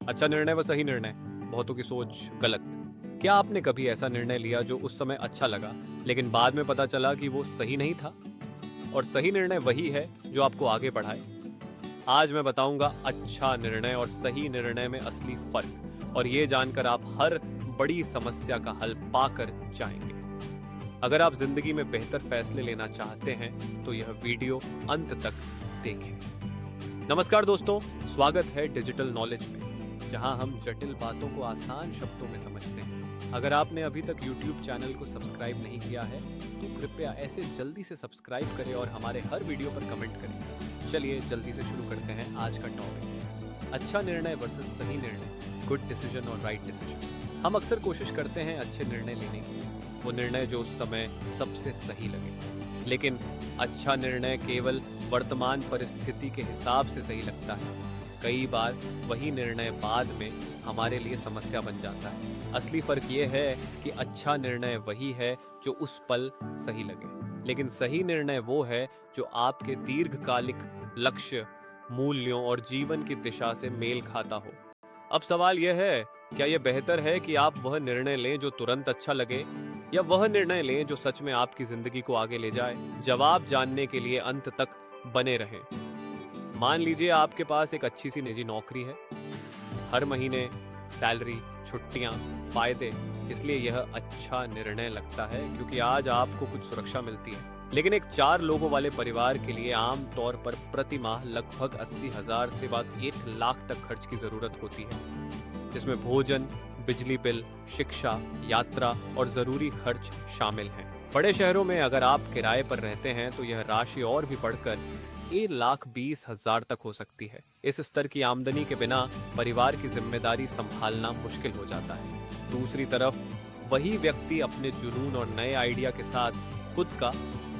अच्छा निर्णय व सही निर्णय, बहुतों की सोच गलत। क्या आपने कभी ऐसा निर्णय लिया जो उस समय अच्छा लगा, लेकिन बाद में पता चला कि वो सही नहीं था? और सही निर्णय वही है जो आपको आगे बढ़ाए। आज मैं बताऊंगा अच्छा निर्णय और सही निर्णय में असली फर्क, और ये जानकर आप हर बड़ी समस्या का हल पाकर जाएंगे। अगर आप जिंदगी में बेहतर फैसले लेना चाहते हैं तो यह वीडियो अंत तक देखें। नमस्कार दोस्तों, स्वागत है डिजिटल नॉलेज में, जहां हम जटिल बातों को आसान शब्दों में समझते हैं। अगर आपने अभी तक YouTube चैनल को सब्सक्राइब नहीं किया है तो कृपया ऐसे जल्दी से सब्सक्राइब करें और हमारे हर वीडियो पर कमेंट करें। चलिए जल्दी से शुरू करते हैं आज का टॉपिक, अच्छा निर्णय वर्सेस सही निर्णय, गुड डिसीजन और राइट डिसीजन। हम अक्सर कोशिश करते हैं अच्छे निर्णय लेने की, वो निर्णय जो उस समय सबसे सही लगे। लेकिन अच्छा निर्णय केवल वर्तमान परिस्थिति के हिसाब से सही लगता है। कई बार वही निर्णय बाद में हमारे लिए समस्या बन जाता है। असली फर्क ये है कि अच्छा निर्णय वही है जो उस पल सही लगे, लेकिन सही निर्णय वो है जो आपके दीर्घकालिक लक्ष्य, मूल्यों और जीवन की दिशा से मेल खाता हो। अब सवाल यह है, क्या यह बेहतर है कि आप वह निर्णय लें जो तुरंत अच्छा लगे, या वह निर्णय लें जो सच में आपकी जिंदगी को आगे ले जाए? जवाब जानने के लिए अंत तक बने रहें। मान लीजिए आपके पास एक अच्छी सी निजी नौकरी है, हर महीने सैलरी, छुट्टियां, फायदे, इसलिए यह अच्छा निर्णय लगता है क्योंकि आज आपको कुछ सुरक्षा मिलती है। लेकिन एक 4 लोगों वाले परिवार के लिए आम तौर पर प्रति माह लगभग 80,000 से बात 1 लाख तक खर्च की जरूरत होती है, जिसमें भोजन, बिजली बिल, शिक्षा, यात्रा और जरूरी खर्च शामिल हैं। बड़े शहरों में अगर आप किराए पर रहते हैं तो यह राशि और भी बढ़कर 1,20,000 तक हो सकती है। इस स्तर की आमदनी के बिना परिवार की जिम्मेदारी संभालना मुश्किल हो जाता है। दूसरी तरफ वही व्यक्ति अपने जुनून और नए आइडिया के साथ खुद का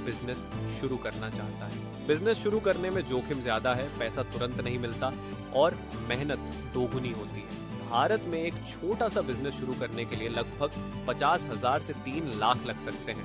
बिजनेस शुरू करना चाहता है। बिजनेस शुरू करने में जोखिम ज्यादा है, पैसा तुरंत नहीं मिलता और मेहनत दोगुनी होती है। भारत में एक छोटा सा बिजनेस शुरू करने के लिए लगभग 50,000 से 3 लाख लग सकते हैं,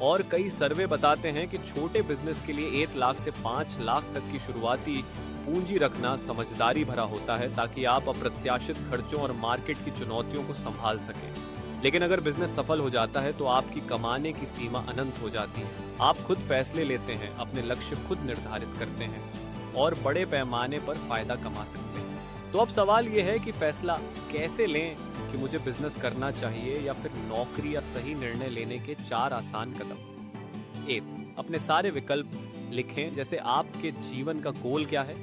और कई सर्वे बताते हैं कि छोटे बिजनेस के लिए 1 लाख से 5 लाख तक की शुरुआती पूंजी रखना समझदारी भरा होता है, ताकि आप अप्रत्याशित खर्चों और मार्केट की चुनौतियों को संभाल सकें। लेकिन अगर बिजनेस सफल हो जाता है तो आपकी कमाने की सीमा अनंत हो जाती है। आप खुद फैसले लेते हैं, अपने लक्ष्य खुद निर्धारित करते हैं और बड़े पैमाने पर फायदा कमा सकते हैं। तो अब सवाल यह है कि फैसला कैसे लें कि मुझे बिजनेस करना चाहिए या फिर नौकरी, या सही निर्णय लेने के 4 आसान कदम। 1, अपने सारे विकल्प लिखें, जैसे आपके जीवन का गोल क्या है,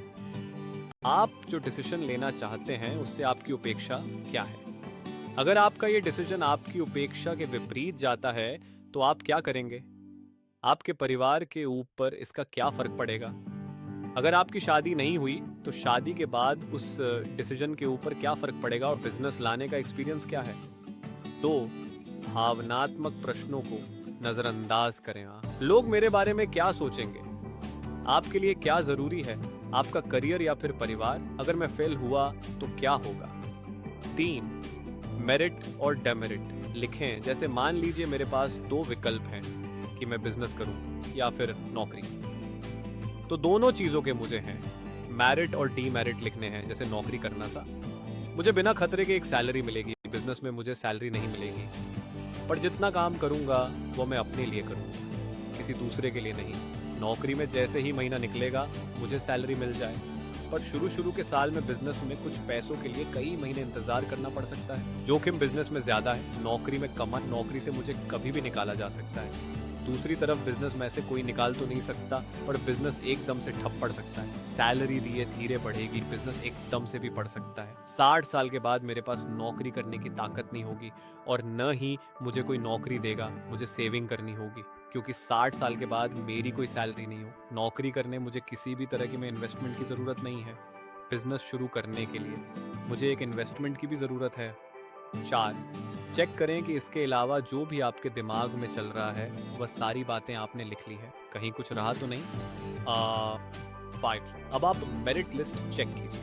आप जो डिसीजन लेना चाहते हैं उससे आपकी उपेक्षा क्या है। अगर आपका ये डिसीजन आपकी उपेक्षा के विपरीत जाता है तो आप क्या करेंगे? आपके परिवार के ऊपर इसका क्या फर्क पड़ेगा? अगर आपकी शादी नहीं हुई तो शादी के बाद उस डिसीजन के ऊपर क्या फर्क पड़ेगा और बिजनेस लाने का एक्सपीरियंस क्या है? 2, भावनात्मक प्रश्नों को नजरअंदाज करें। आप, लोग मेरे बारे में क्या सोचेंगे? आपके लिए क्या जरूरी है, आपका करियर या फिर परिवार? अगर मैं फेल हुआ तो क्या होगा? 3, मेरिट और डेमेरिट लिखें, जैसे मान लीजिए मेरे पास 2 विकल्प हैं कि मैं बिजनेस करूं या फिर नौकरी, तो दोनों चीजों के मुझे हैं। मेरिट और डीमेरिट लिखने हैं, जैसे नौकरी करना सा, मुझे बिना खतरे के एक सैलरी मिलेगी, बिजनेस में मुझे सैलरी नहीं मिलेगी, पर जितना काम करूंगा वो मैं अपने लिए करूंगा, किसी दूसरे के लिए नहीं। नौकरी में जैसे ही महीना निकलेगा मुझे सैलरी मिल जाए, पर शुरू के साल में बिजनेस में कुछ पैसों के लिए कई महीने इंतजार करना पड़ सकता है। जोखिम बिजनेस में ज्यादा है, नौकरी में कम है, नौकरी से मुझे कभी भी निकाला जा सकता है। दूसरी तरफ बिजनेस में से कोई निकाल तो नहीं सकता, पर बिजनेस एकदम से ठप पड़ सकता है। सैलरी दिए धीरे बढ़ेगी, बिजनेस एकदम से भी बढ़ सकता है। 60 साल के बाद मेरे पास नौकरी करने की ताकत नहीं होगी, और न ही मुझे कोई नौकरी देगा, मुझे सेविंग करनी होगी, क्योंकि 60 साल के बाद मेरी कोई सैलरी नहीं हो। नौकरी करने मुझे किसी भी तरह की में इन्वेस्टमेंट की जरूरत नहीं है। बिजनेस शुरू करने के लिए मुझे एक इन्वेस्टमेंट की भी जरूरत है। 4, चेक करें कि इसके अलावा जो भी आपके दिमाग में चल रहा है वह सारी बातें आपने लिख ली है, कहीं कुछ रहा तो नहीं। 5, अब आप मेरिट लिस्ट चेक कीजिए,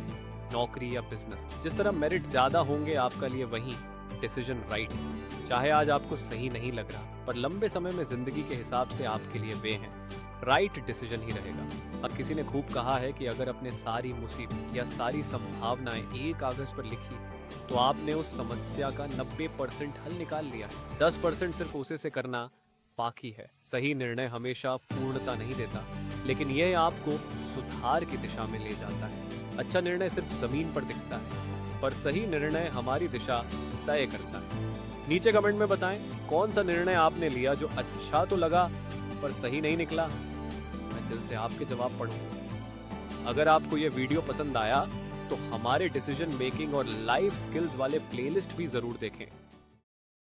नौकरी या बिजनेस, जिस तरह मेरिट ज्यादा होंगे आपका लिए वही डिसीजन राइट है। चाहे आज आपको सही नहीं लग रहा, पर लंबे समय में जिंदगी के हिसाब से आपके लिए वे हैं। राइट डिसीजन ही रहेगा। अब किसी ने खूब कहा है कि अगर अपने सारी मुसीबत या सारी संभावनाएं एक कागज पर लिखी तो आपने उस समस्या का 90% हल निकाल लिया है। 10% सिर्फ उसे से करना बाकी है। सही निर्णय हमेशा पूर्णता नहीं देता, लेकिन यह आपको सुधार की दिशा में ले जाता है। अच्छा निर्णय सिर्फ जमीन पर दिखता है, पर सही निर्णय हमारी दिशा तय करता है। नीचे कमेंट में बताएं कौन सा निर्णय आपने लिया जो अच्छा तो लगा पर सही नहीं निकला। मैं दिल से आपके जवाब पढ़ूंगा। अगर आपको यह वीडियो पसंद आया तो हमारे डिसीजन मेकिंग और लाइफ स्किल्स वाले प्लेलिस्ट भी जरूर देखें।